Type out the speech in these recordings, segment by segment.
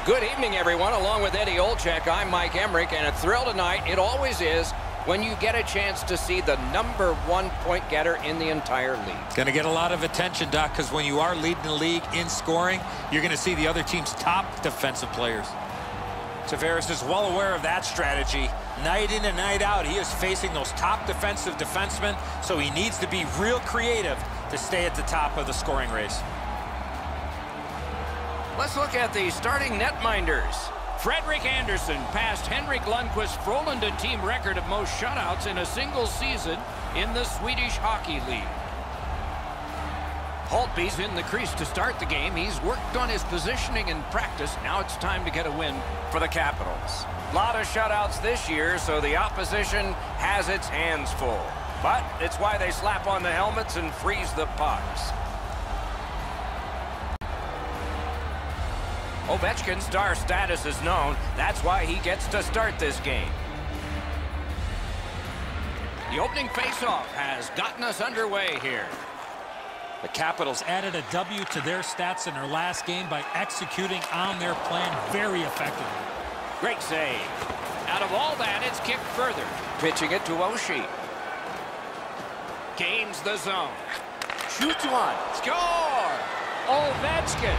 Good evening, everyone. Along with Eddie Olczyk, I'm Mike Emmerich, and a thrill tonight, it always is, when you get a chance to see the #1 point getter in the entire league. Going to get a lot of attention, Doc, because when you are leading the league in scoring, you're going to see the other team's top defensive players. Tavares is well aware of that strategy. Night in and night out, he is facing those top defensive defensemen, so he needs to be real creative to stay at the top of the scoring race. Let's look at the starting netminders. Frederik Andersen passed Henrik Lundqvist's Frölunda team record of most shutouts in a single season in the Swedish Hockey League. Holtby's in the crease to start the game. He's worked on his positioning in practice. Now it's time to get a win for the Capitals. A lot of shutouts this year, so the opposition has its hands full. But it's why they slap on the helmets and freeze the pucks. Ovechkin's star status is known. That's why he gets to start this game. The opening faceoff has gotten us underway here. The Capitals added a W to their stats in their last game by executing on their plan very effectively. Great save. Out of all that, it's kicked further. Pitching it to Oshie. Gains the zone. Shoots one. Score! Ovechkin.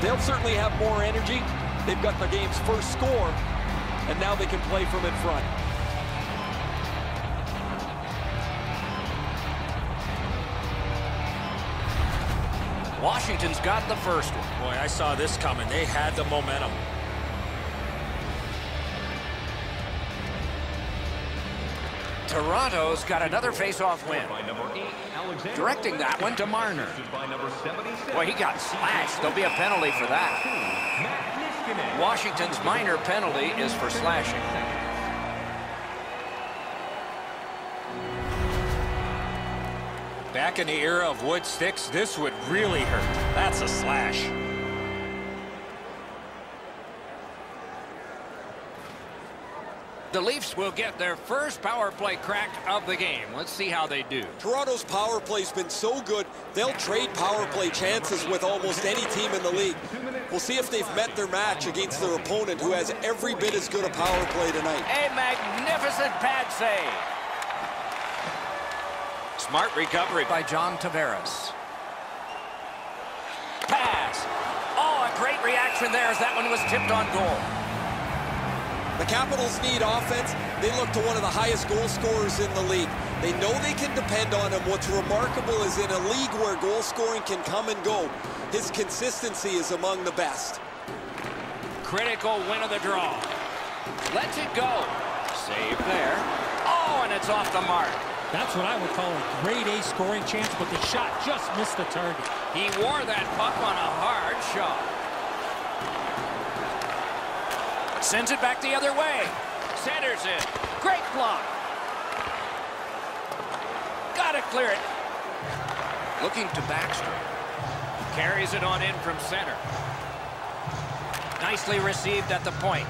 They'll certainly have more energy. They've got their game's first score, and now they can play from in front. Washington's got the first one. Boy, I saw this coming. They had the momentum. Toronto's got another face-off win. Directing that one to Marner. Boy, he got slashed. There'll be a penalty for that. Washington's minor penalty is for slashing. Back in the era of wood sticks, this would really hurt. That's a slash. The Leafs will get their first power play crack of the game. Let's see how they do. Toronto's power play's been so good, they'll trade power play chances with almost any team in the league. We'll see if they've met their match against their opponent, who has every bit as good a power play tonight. A magnificent pad save. Smart recovery by John Tavares. Pass. Oh, a great reaction there as that one was tipped on goal. The Capitals need offense. They look to one of the highest goal scorers in the league. They know they can depend on him. What's remarkable is in a league where goal scoring can come and go, his consistency is among the best. Critical win of the draw. Lets it go. Save there. Oh, and it's off the mark. That's what I would call a grade A scoring chance, but the shot just missed the target. He wore that puck on a hard shot. Sends it back the other way. Centers it. Great block. Gotta clear it. Looking to Baxter. Carries it on in from center. Nicely received at the point.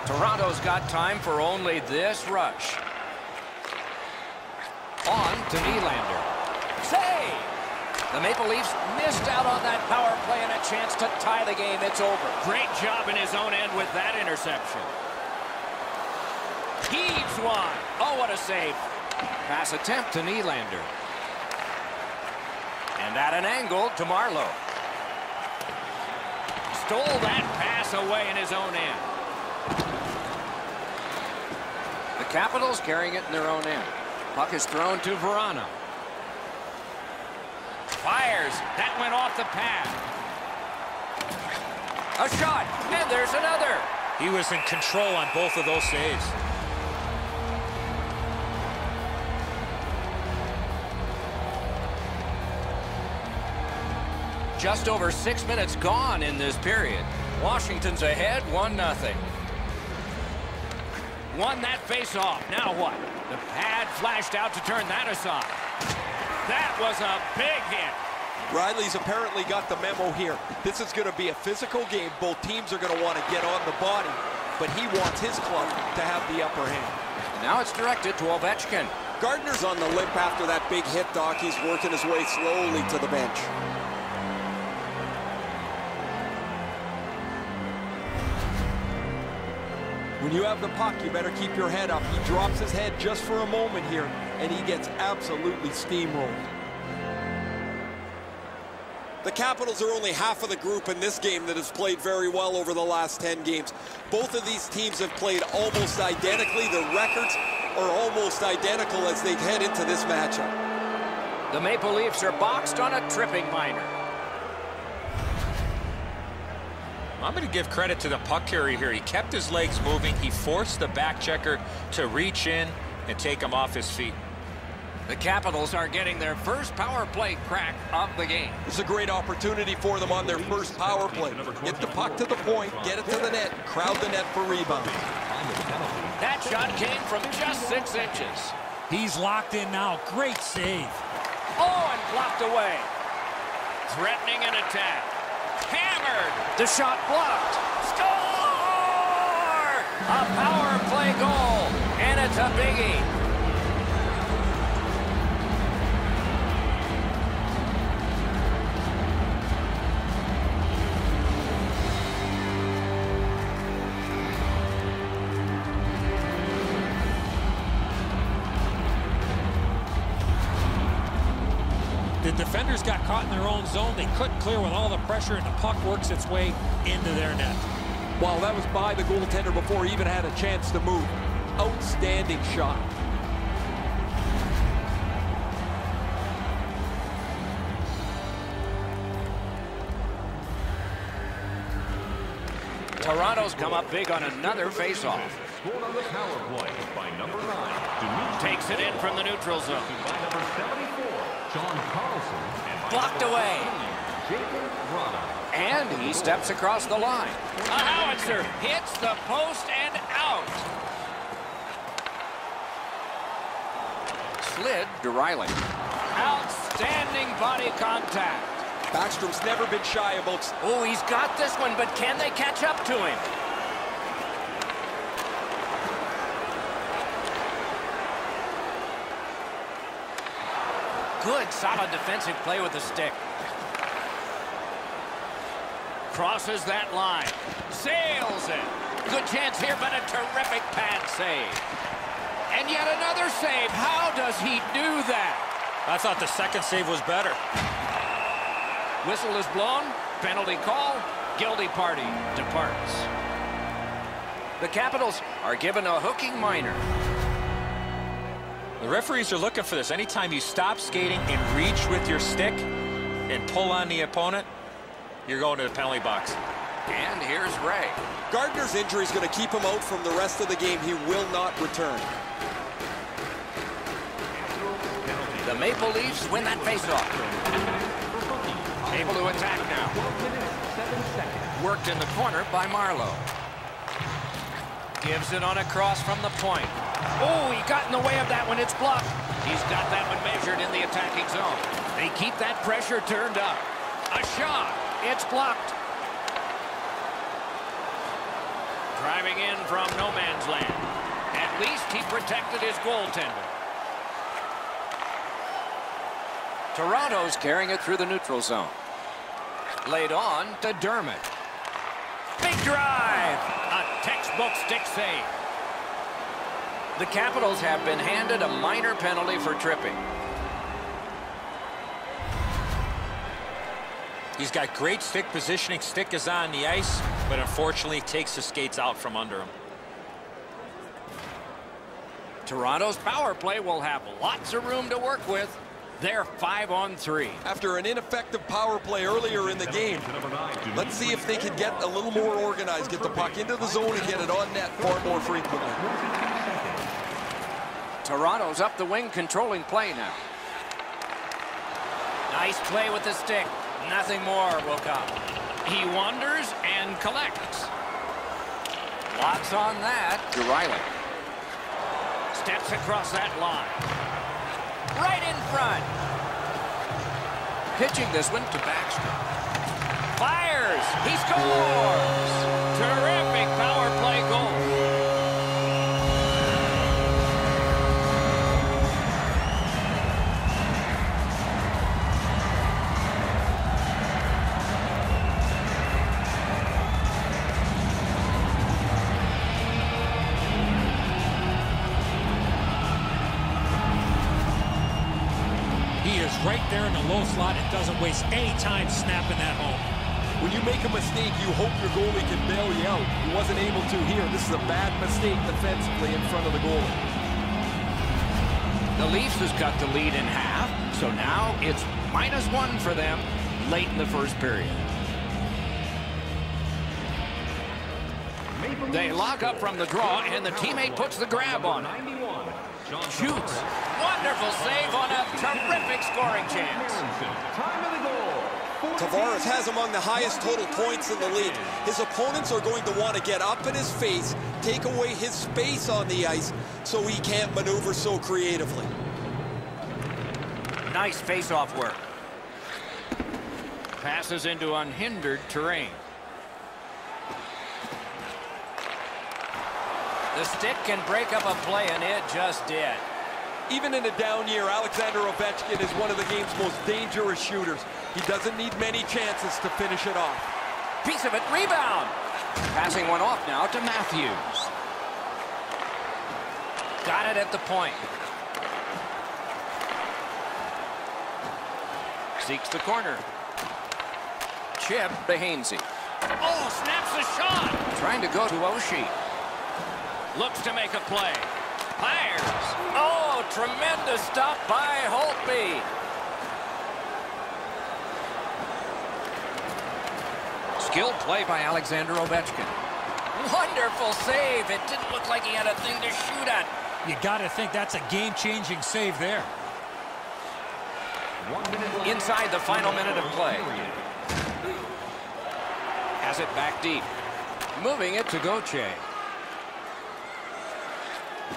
Toronto's got time for only this rush. On to Nylander. Save! The Maple Leafs missed out on that power play and a chance to tie the game. It's over. Great job in his own end with that interception. Heaves one. Oh, what a save. Pass attempt to Nylander. And at an angle to Marlowe. Stole that pass away in his own end. The Capitals carrying it in their own end. Puck is thrown to Verano. Fires. That went off the pad. A shot. And there's another. He was in control on both of those saves. Just over 6 minutes gone in this period. Washington's ahead 1-0. Won that face-off. Now what? The pad flashed out to turn that aside. That was a big hit. Riley's apparently got the memo here. This is going to be a physical game. Both teams are going to want to get on the body, but he wants his club to have the upper hand. Now it's directed to Ovechkin. Gardner's on the limp after that big hit, Doc. He's working his way slowly to the bench. When you have the puck, you better keep your head up. He drops his head just for a moment here, and he gets absolutely steamrolled. The Capitals are only half of the group in this game that has played very well over the last 10 games. Both of these teams have played almost identically. The records are almost identical as they head into this matchup. The Maple Leafs are boxed on a tripping minor. I'm going to give credit to the puck carrier here. He kept his legs moving. He forced the back checker to reach in and take him off his feet. The Capitals are getting their first power play crack of the game. This is a great opportunity for them on their first power play. Get the puck to the point, get it to the net, crowd the net for rebounds. That shot came from just 6 inches. He's locked in now. Great save. Oh, and blocked away. Threatening an attack. Hammered. The shot blocked. Score! A power play goal, and it's a biggie. The defenders got caught in their own zone. They couldn't clear with all the pressure, and the puck works its way into their net. Well, that was by the goaltender before he even had a chance to move. Outstanding shot. Toronto's come up big on another faceoff. Scored on the power play by number 9. Takes it in from the neutral zone. By number 74, John Carlson. And by Blocked away. Jacob Rana. And he steps across the line. A howitzer hits the post and out. Slid to Riley. Outstanding body contact. Backstrom's never been shy about... Oh, he's got this one, but can they catch up to him? Good, solid defensive play with the stick. Crosses that line. Sails it. Good chance here, but a terrific pad save. And yet another save. How does he do that? I thought the second save was better. Whistle is blown. Penalty call. Guilty party departs. The Capitals are given a hooking minor. The referees are looking for this. Anytime you stop skating and reach with your stick and pull on the opponent, you're going to the penalty box. And here's Ray. Gardner's injury is going to keep him out from the rest of the game. He will not return. The Maple Leafs win that faceoff. Able to attack now. Worked in the corner by Marlowe. Gives it on a cross from the point. Oh, he got in the way of that one. It's blocked. He's got that one measured in the attacking zone. They keep that pressure turned up. A shot. It's blocked. Driving in from no man's land. At least he protected his goaltender. Toronto's carrying it through the neutral zone. Laid on to Dermott. Big drive. A textbook stick save. The Capitals have been handed a minor penalty for tripping. He's got great stick positioning. Stick is on the ice, but unfortunately takes the skates out from under him. Toronto's power play will have lots of room to work with. They're 5-on-3. After an ineffective power play earlier in the game, let's see if they can get a little more organized, get the puck into the zone and get it on net far more frequently. Toronto's up the wing, controlling play now. Nice play with the stick. Nothing more will come. He wanders and collects. Lots on that to Riley. Steps across that line. Right in front. Pitching this one to Baxter. Fires! He scores! Terrific power play goal. He is right there in the low slot and doesn't waste any time snapping that home. When you make a mistake, you hope your goalie can bail you out. He wasn't able to here. This is a bad mistake defensively in front of the goalie. The Leafs has got the lead in half, so now it's -1 for them late in the first period. They lock up from the draw, and the teammate puts the grab on it. Shoots. Wonderful save on a terrific scoring chance. Tavares has among the highest total points in the league. His opponents are going to want to get up in his face, take away his space on the ice, so he can't maneuver so creatively. Nice face-off work. Passes into unhindered terrain. The stick can break up a play, and it just did. Even in a down year, Alexander Ovechkin is one of the game's most dangerous shooters. He doesn't need many chances to finish it off. Piece of it, rebound. Passing one off now to Matthews. Got it at the point. Seeks the corner. Chip to Hainsey. Oh, snaps a shot. Trying to go to Oshie. Looks to make a play. Fires. Oh, tremendous stop by Holtby. Skilled play by Alexander Ovechkin. Wonderful save. It didn't look like he had a thing to shoot at. You got to think that's a game-changing save there. Inside the final minute of play. Has it back deep. Moving it to Gauthier.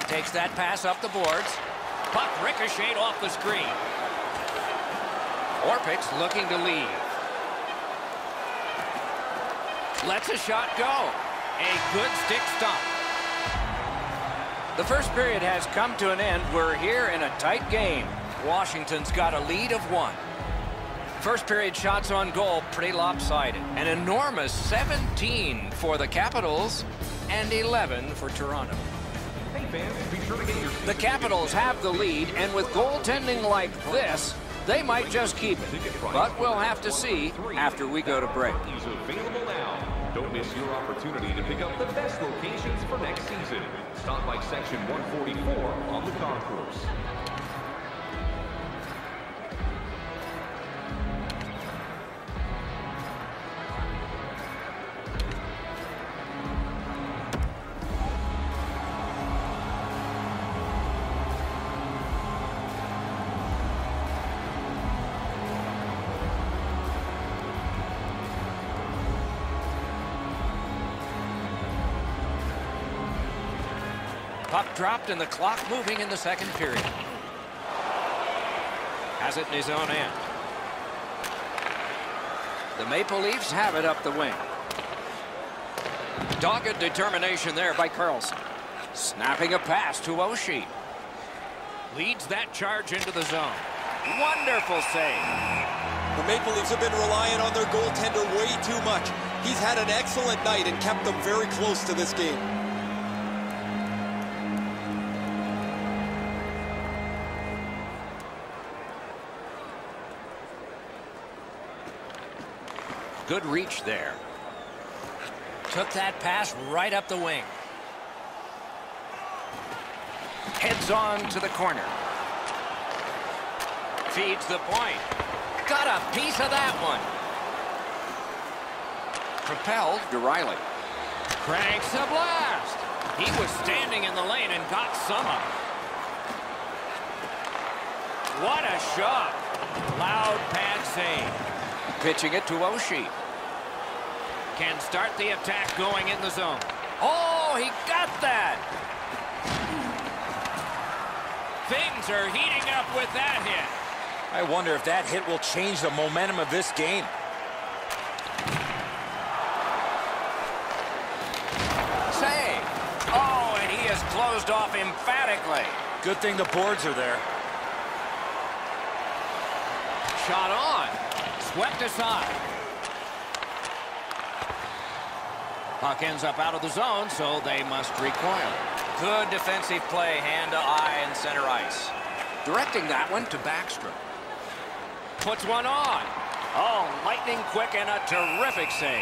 Takes that pass up the boards. Puck ricocheted off the screen. Orpik's looking to leave. Lets a shot go. A good stick stump. The first period has come to an end. We're here in a tight game. Washington's got a lead of 1. First period shots on goal, pretty lopsided. An enormous 17 for the Capitals and 11 for Toronto. The Capitals have the lead, and with goaltending like this, they might just keep it. But we'll have to see after we go to break. Available now. Don't miss your opportunity to pick up the best locations for next season. Stop by section 144 on the concourse. Puck dropped and the clock moving in the second period. Has it in his own end. The Maple Leafs have it up the wing. Dogged determination there by Carlson. Snapping a pass to Oshie. Leads that charge into the zone. Wonderful save. The Maple Leafs have been relying on their goaltender way too much. He's had an excellent night and kept them very close to this game. Good reach there. Took that pass right up the wing. Heads on to the corner. Feeds the point. Got a piece of that one. Propelled to Riley. Cranks a blast. He was standing in the lane and got some of it. What a shot. Loud pad save. Pitching it to Oshie. Can start the attack going in the zone. Oh, he got that. Things are heating up with that hit. I wonder if that hit will change the momentum of this game. Save. Oh, and he is closed off emphatically. Good thing the boards are there. Shot on. Swept aside. Puck ends up out of the zone, so they must recoil. Good defensive play, hand to eye and center ice. Directing that one to Backstrom. Puts one on. Oh, lightning quick and a terrific save.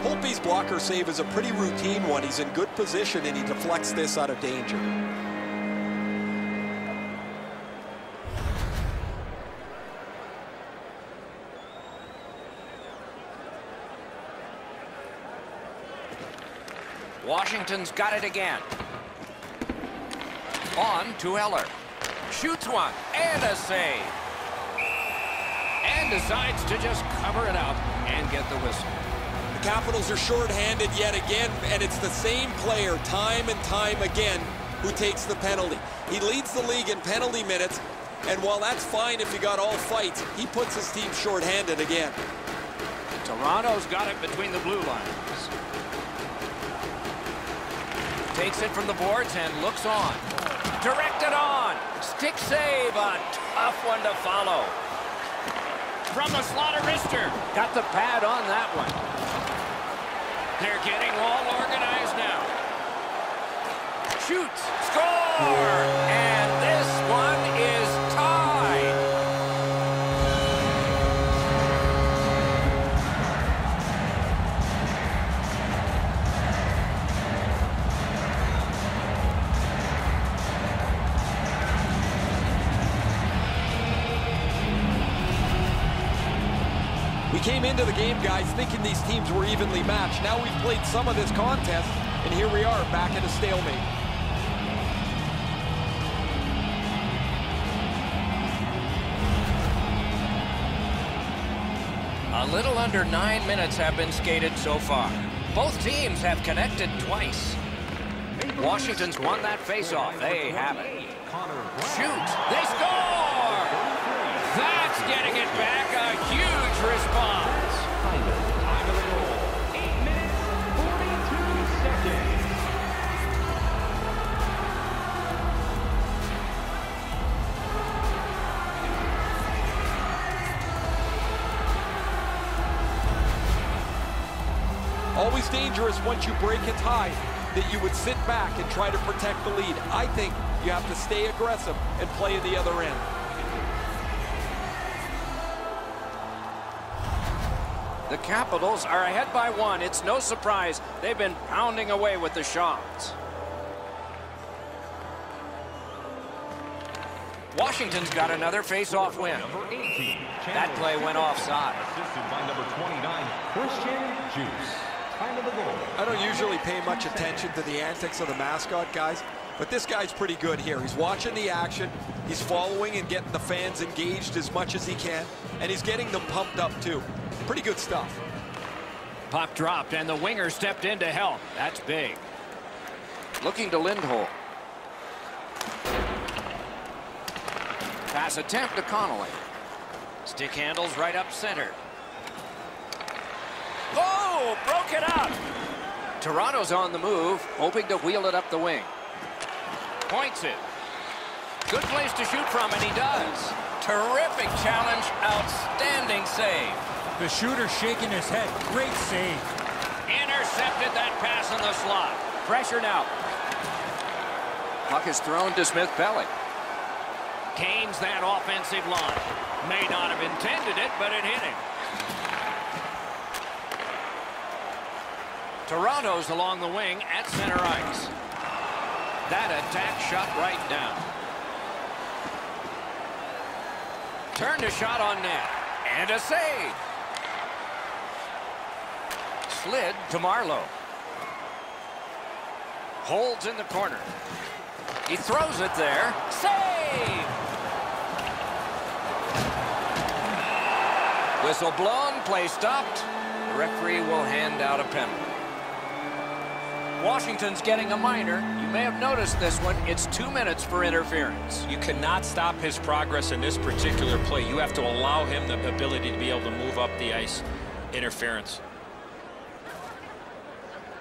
Holtby's blocker save is a pretty routine one. He's in good position, and he deflects this out of danger. Washington's got it again. On to Eller. Shoots one and a save. And decides to just cover it up and get the whistle. The Capitals are shorthanded yet again, and it's the same player time and time again who takes the penalty. He leads the league in penalty minutes, and while that's fine if you got all fights, he puts his team shorthanded again. Toronto's got it between the blue lines. Takes it from the boards and looks on. Directed on. Stick save. A tough one to follow. From the slot of wrister. Got the pad on that one. They're getting all organized now. Shoots. Score! And this one is tied. We came into the game, guys, thinking these teams were evenly matched. Now we've played some of this contest, and here we are back at a stalemate. A little under 9 minutes have been skated so far. Both teams have connected twice. Washington's won that faceoff. They have it. Shoot. They score! That's getting it back. A huge response. Time of the goal, 8 minutes, 42 seconds. Always dangerous once you break a tie that you would sit back and try to protect the lead. I think you have to stay aggressive and play in the other end. The Capitals are ahead by 1. It's no surprise they've been pounding away with the shots. Washington's got another face-off win. Number 18, That play went offside. assisted by number 29, Christian Juice. Time of the goal. I don't usually pay much attention to the antics of the mascot, guys, but this guy's pretty good here. He's watching the action, he's following and getting the fans engaged as much as he can, and he's getting them pumped up too. Pretty good stuff. Puck dropped, and the winger stepped in to help. That's big. Looking to Lindholm. Pass attempt to Connolly. Stick handles right up center. Oh, broke it up. Toronto's on the move, hoping to wheel it up the wing. Points it. Good place to shoot from, and he does. Terrific challenge, outstanding save. The shooter shaking his head. Great save. Intercepted that pass in the slot. Pressure now. Puck is thrown to Smith-Pelly. Gains that offensive line. May not have intended it, but it hit him. Toronto's along the wing at center ice. That attack shot right down. Turned a shot on net. And a save. Slid to Marlowe. Holds in the corner. He throws it there. Save! Whistle blown, play stopped. The referee will hand out a penalty. Washington's getting a minor. You may have noticed this one. It's 2 minutes for interference. You cannot stop his progress in this particular play. You have to allow him the ability to be able to move up the ice. Interference.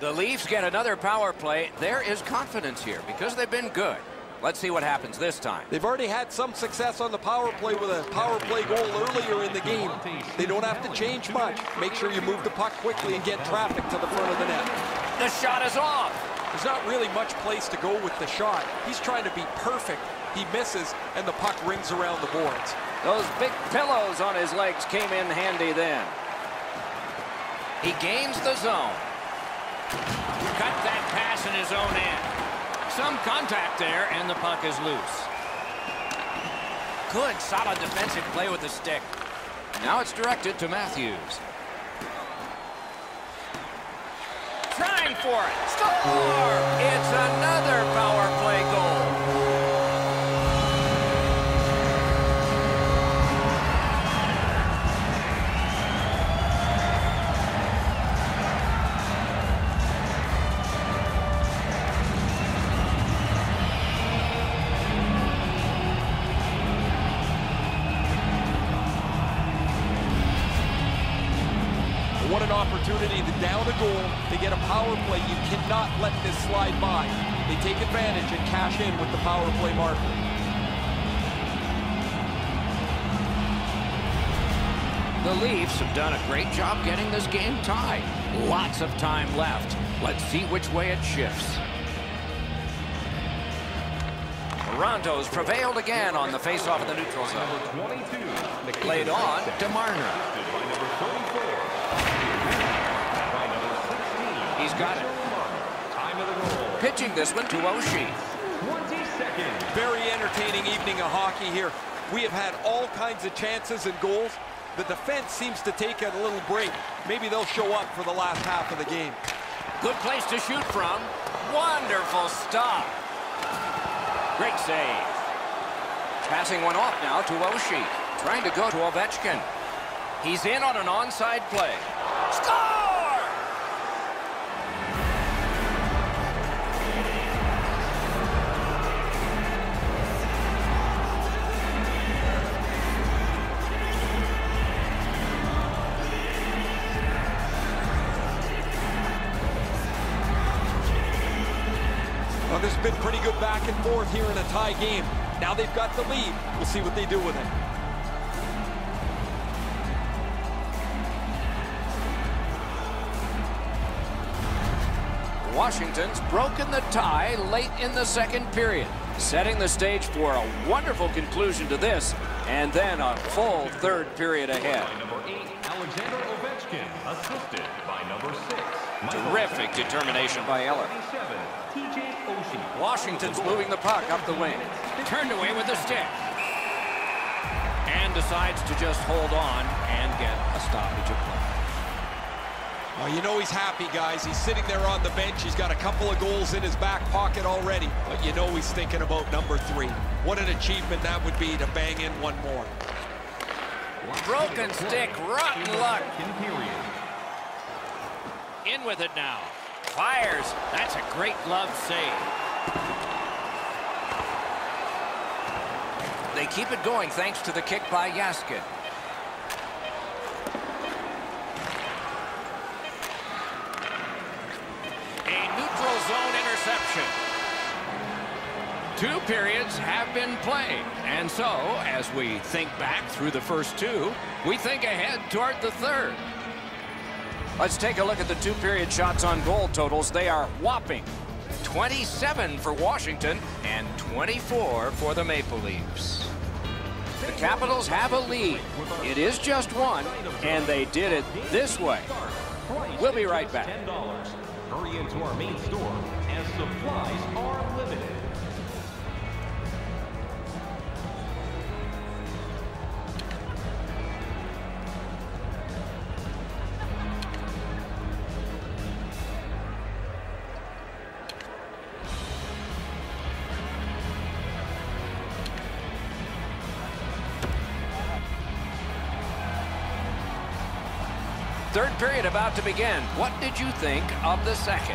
The Leafs get another power play. There is confidence here because they've been good. Let's see what happens this time. They've already had some success on the power play with a power play goal earlier in the game. They don't have to change much. Make sure you move the puck quickly and get traffic to the front of the net. The shot is off. There's not really much place to go with the shot. He's trying to be perfect. He misses, and the puck rings around the boards. Those big pillows on his legs came in handy then. He gains the zone. Cut that pass in his own end. Some contact there, and the puck is loose. Good, solid defensive play with the stick. Now it's directed to Matthews. Trying for it. Score! It's another power play goal. What an opportunity to down a goal, to get a power play. You cannot let this slide by. They take advantage and cash in with the power play marker. The Leafs have done a great job getting this game tied. Lots of time left. Let's see which way it shifts. Toronto's prevailed again on the faceoff in the neutral zone. Played on to Marner. He's got it. Pitching this one to Oshie. Very entertaining evening of hockey here. We have had all kinds of chances and goals. The defense seems to take a little break. Maybe they'll show up for the last half of the game. Good place to shoot from. Wonderful stop. Great save. Passing one off now to Oshie. Trying to go to Ovechkin. He's in on an onside play. Score! Well, this has been pretty good back and forth here in a tie game. Now they've got the lead. We'll see what they do with it. Washington's broken the tie late in the second period, setting the stage for a wonderful conclusion to this, and then a full third period ahead. Number 8, Alexander Ovechkin, assisted by number 6. Terrific determination by Eller. Washington's moving the puck up the wing. Turned away with the stick. And decides to just hold on and get a stoppage of play. Well, you know he's happy, guys. He's sitting there on the bench. He's got a couple of goals in his back pocket already. But you know he's thinking about number 3. What an achievement that would be to bang in one more. Broken stick, rotten luck. In with it now. Fires. That's a great glove save. They keep it going thanks to the kick by Yaskin. A neutral zone interception. 2 periods have been played. And so, as we think back through the first 2, we think ahead toward the third. Let's take a look at the 2-period shots on goal totals. They are whopping. 27 for Washington and 24 for the Maple Leafs. The Capitals have a lead. It is just 1, and they did it this way. We'll be right back. Hurry into our main store as supplies are limited. Third period about to begin. What did you think of the second?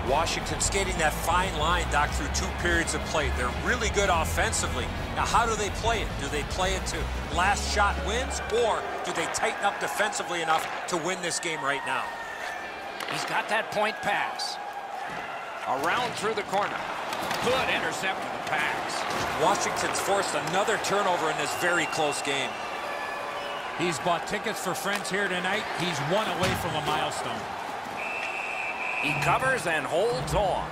Washington skating that fine line, Doc, through 2 periods of play. They're really good offensively. Now, how do they play it? Do they play it to last shot wins, or do they tighten up defensively enough to win this game right now? He's got that point pass. Around through the corner. Good intercept of the pass. Washington's forced another turnover in this very close game. He's bought tickets for friends here tonight. He's 1 away from a milestone. He covers and holds on.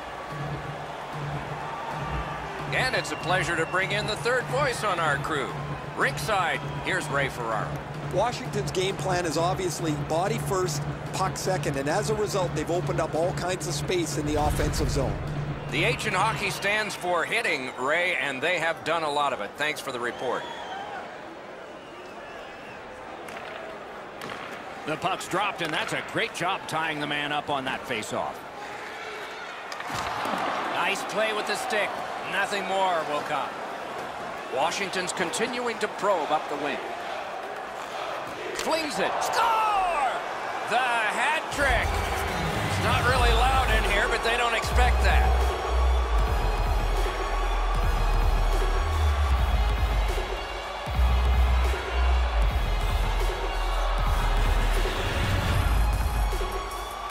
And it's a pleasure to bring in the third voice on our crew. Rinkside, here's Ray Ferraro. Washington's game plan is obviously body first, puck second, and as a result, they've opened up all kinds of space in the offensive zone. The H in hockey stands for hitting, Ray, and they have done a lot of it. Thanks for the report. The puck's dropped, and that's a great job tying the man up on that faceoff. Nice play with the stick. Nothing more will come. Washington's continuing to probe up the wing. Flings it. Score! The hat trick. It's not really loud in here, but they don't expect that.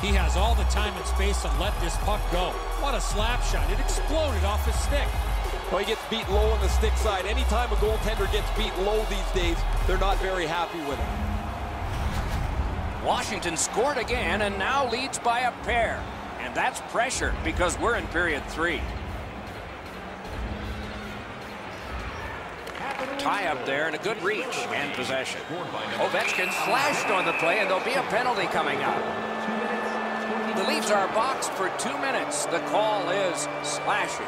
He has all the time and space to let this puck go. What a slap shot. It exploded off his stick. Well, he gets beat low on the stick side. Anytime a goaltender gets beat low these days, they're not very happy with it. Washington scored again and now leads by a pair. And that's pressure because we're in period 3. Tie up there and a good reach and possession. Ovechkin slashed on the play, and there'll be a penalty coming up. The Leafs are boxed for 2 minutes. The call is slashing.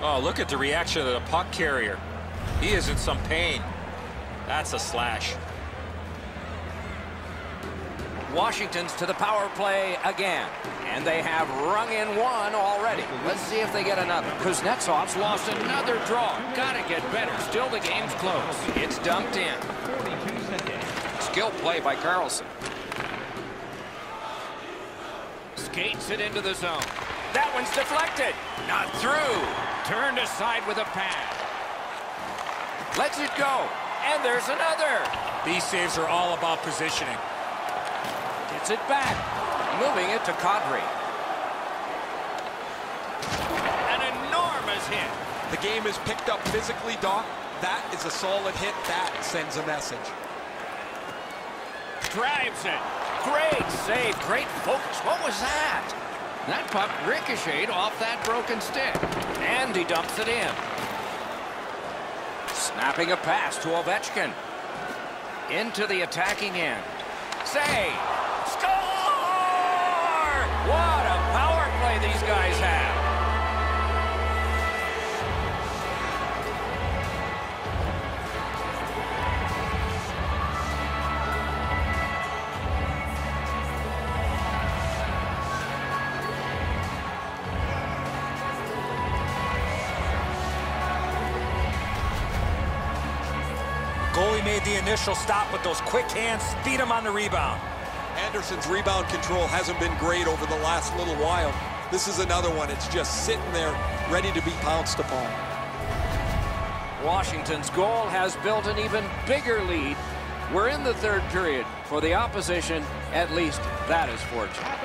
Oh, look at the reaction of the puck carrier. He is in some pain. That's a slash. Washington's to the power play again. And they have rung in 1 already. Let's see if they get another. Kuznetsov's lost another draw. Gotta get better. Still the game's close. It's dumped in. Skill play by Carlson. Skates it into the zone. That one's deflected. Not through. Turned aside with a pad. Lets it go. And there's another. These saves are all about positioning. Gets it back. Moving it to Kadri. An enormous hit. The game is picked up physically, Doc. That is a solid hit. That sends a message. Drives it. Great save. Great focus. What was that? That puck ricocheted off that broken stick. And he dumps it in. Snapping a pass to Ovechkin. Into the attacking end. Save. Score! What a power play these guys have. Goalie made the initial stop with those quick hands, beat him on the rebound. Anderson's rebound control hasn't been great over the last little while. This is another one. It's just sitting there, ready to be pounced upon. Washington's goal has built an even bigger lead. We're in the third period. For the opposition, at least that is fortunate.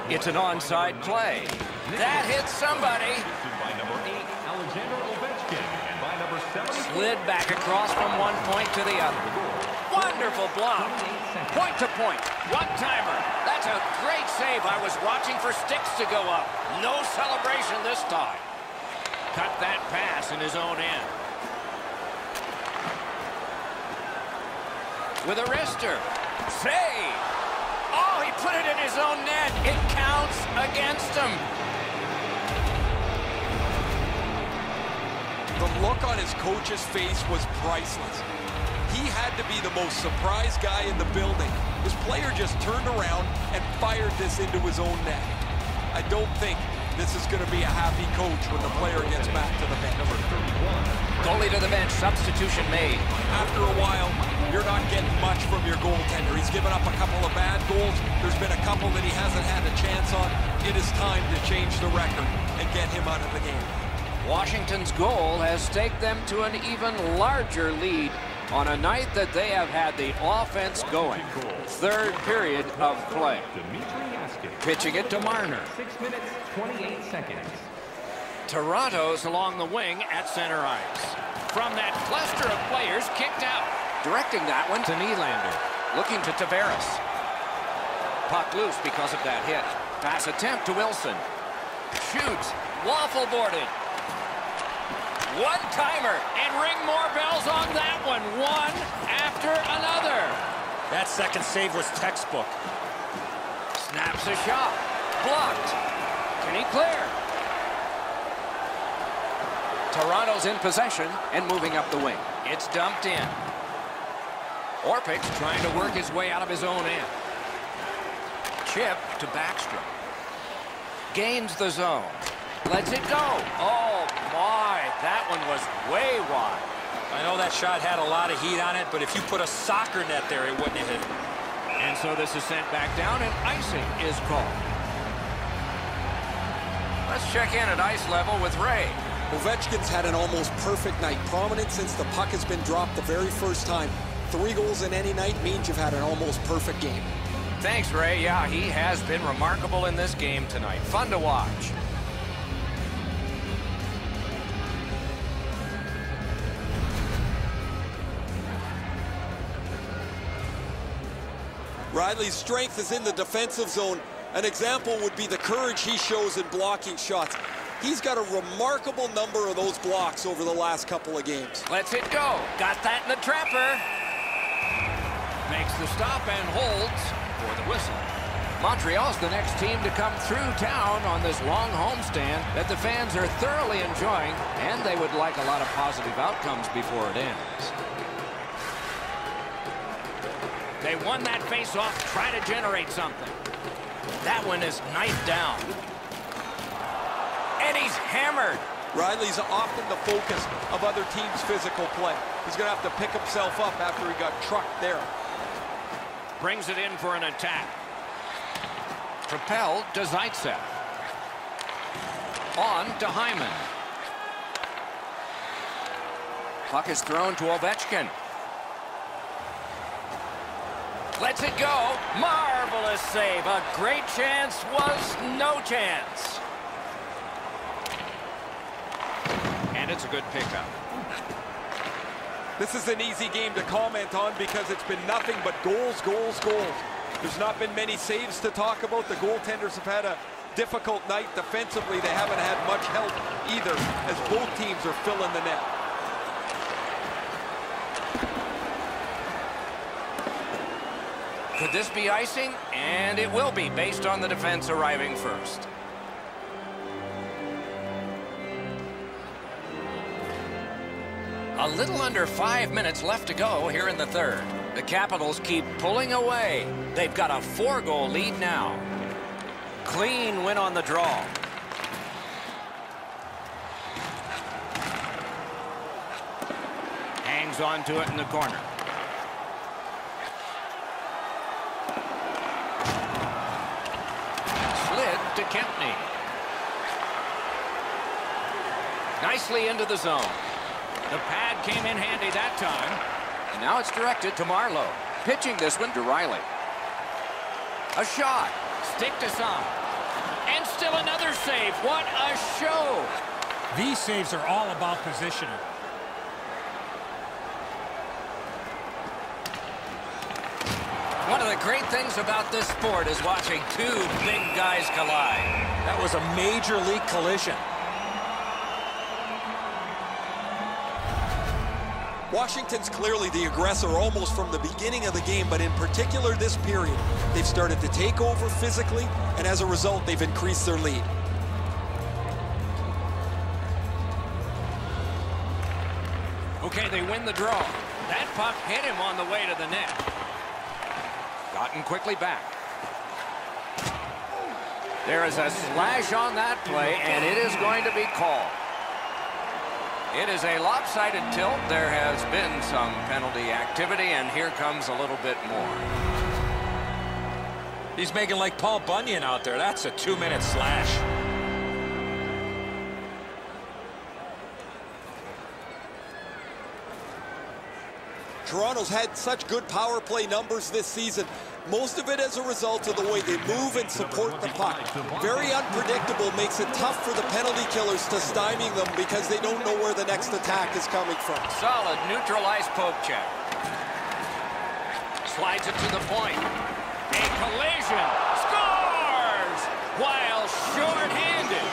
It's an onside play. That hits somebody. Slid back across from one point to the other. Wonderful block. Point to point. One-timer. That's a great save. I was watching for sticks to go up. No celebration this time. Cut that pass in his own end. With a wrister. Save. Oh, he put it in his own net. It counts against him. The look on his coach's face was priceless. He had to be the most surprised guy in the building. His player just turned around and fired this into his own net. I don't think this is going to be a happy coach when the player gets back to the bench. Number 31, Goalie to the bench. Substitution made. After a while, you're not getting much from your goaltender. He's given up a couple of bad goals. There's been a couple that he hasn't had a chance on. It is time to change the record and get him out of the game. Washington's goal has taken them to an even larger lead on a night that they have had the offense going. Third period of play. Pitching it to Marner. 6 minutes, 28 seconds. Toronto's along the wing at center ice. From that cluster of players kicked out. Directing that one to Nylander. Looking to Tavares. Puck loose because of that hit. Pass attempt to Wilson. Shoots. Waffle boarded. One-timer. And ring more bells on that one. One after another. That second save was textbook. Snaps a shot. Blocked. Can he clear? Toronto's in possession and moving up the wing. It's dumped in. Orpik's trying to work his way out of his own end. Chip to Backstrom. Gains the zone. Lets it go. Oh, my. That one was way wide. I know that shot had a lot of heat on it, but if you put a soccer net there, it wouldn't have hit it. And so this is sent back down, and icing is called. Let's check in at ice level with Ray. Ovechkin's had an almost perfect night. Prominent since the puck has been dropped the very first time. 3 goals in any night means you've had an almost perfect game. Thanks, Ray. Yeah, he has been remarkable in this game tonight. Fun to watch. Riley's strength is in the defensive zone. An example would be the courage he shows in blocking shots. He's got a remarkable number of those blocks over the last couple of games. Lets it go. Got that in the trapper. Makes the stop and holds for the whistle. Montreal's the next team to come through town on this long homestand that the fans are thoroughly enjoying, and they would like a lot of positive outcomes before it ends. They won that face-off. Try to generate something. That one is knifed down. And he's hammered. Riley's often the focus of other teams' physical play. He's going to have to pick himself up after he got trucked there. Brings it in for an attack. Propelled to Zaitsev. On to Hyman. Puck is thrown to Ovechkin. Lets it go. Marvelous save. A great chance was no chance. And it's a good pickup. This is an easy game to comment on because it's been nothing but goals, goals, goals. There's not been many saves to talk about. The goaltenders have had a difficult night. Defensively, they haven't had much help either as both teams are filling the net. Could this be icing? And it will be based on the defense arriving first. A little under 5 minutes left to go here in the third. The Capitals keep pulling away. They've got a 4-goal lead now. Clean win on the draw. Hangs on to it in the corner. Slid to Kempney. Nicely into the zone. The pad came in handy that time. And now it's directed to Marlowe. Pitching this one to Riley. A shot. Stick to some. And still another save. What a show. These saves are all about positioning. One of the great things about this sport is watching two big guys collide. That was a major league collision. Washington's clearly the aggressor almost from the beginning of the game, but in particular this period, they've started to take over physically, and as a result, they've increased their lead. Okay, they win the draw. That puck hit him on the way to the net. Gotten quickly back. There is a slash on that play, and it is going to be called. It is a lopsided tilt. There has been some penalty activity, and here comes a little bit more. He's making like Paul Bunyan out there. That's a 2-minute slash. Toronto's had such good power play numbers this season. Most of it as a result of the way they move and support the puck. Very unpredictable, makes it tough for the penalty killers to stymie them because they don't know where the next attack is coming from. Solid neutralized poke check. Slides it to the point. A collision. Scores! While short-handed.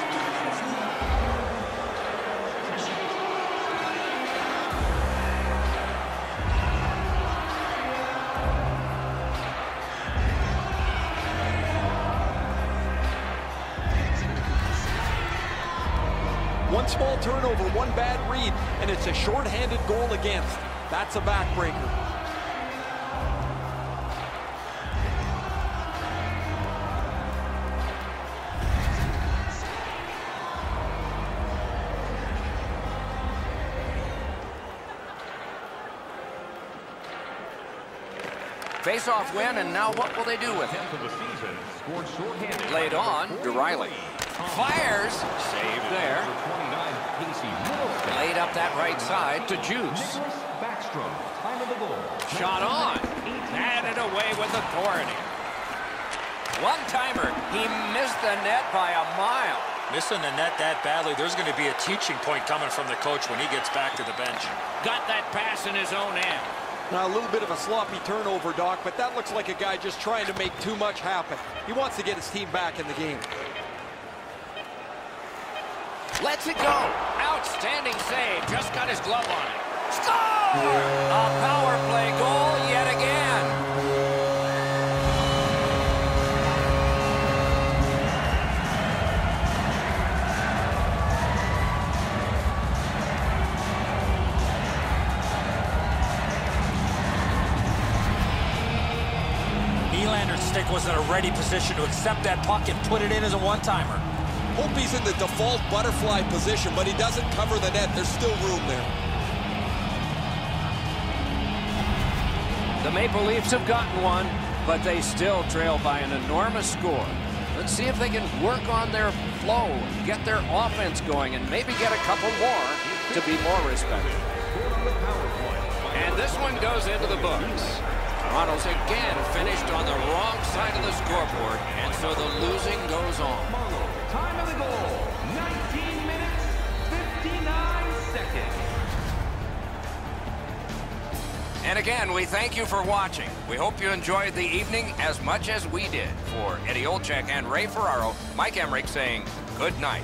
One small turnover, one bad read, and it's a short-handed goal against. That's a backbreaker. Face-off win, and now what will they do with it? Laid on to Riley. Fires. Saved there. Laid up that right side to Juice. Shot on. Batted away with authority. One-timer. He missed the net by a mile. Missing the net that badly, there's going to be a teaching point coming from the coach when he gets back to the bench. Got that pass in his own end. Now, a little bit of a sloppy turnover, Doc, but that looks like a guy just trying to make too much happen. He wants to get his team back in the game. Lets it go. Outstanding save. Just got his glove on it. Score! A power play goal yet again. Nylander's stick was in a ready position to accept that puck and put it in as a one-timer. Hope he's in the default butterfly position, but he doesn't cover the net. There's still room there. The Maple Leafs have gotten one, but they still trail by an enormous score. Let's see if they can work on their flow, get their offense going, and maybe get a couple more to be more respected. And this one goes into the books. Toronto's again finished on the wrong side of the scoreboard, and so the losing goes on. Time of the goal, 19 minutes, 59 seconds. And again, we thank you for watching. We hope you enjoyed the evening as much as we did. For Eddie Olczyk and Ray Ferraro, Mike Emmerich saying good night.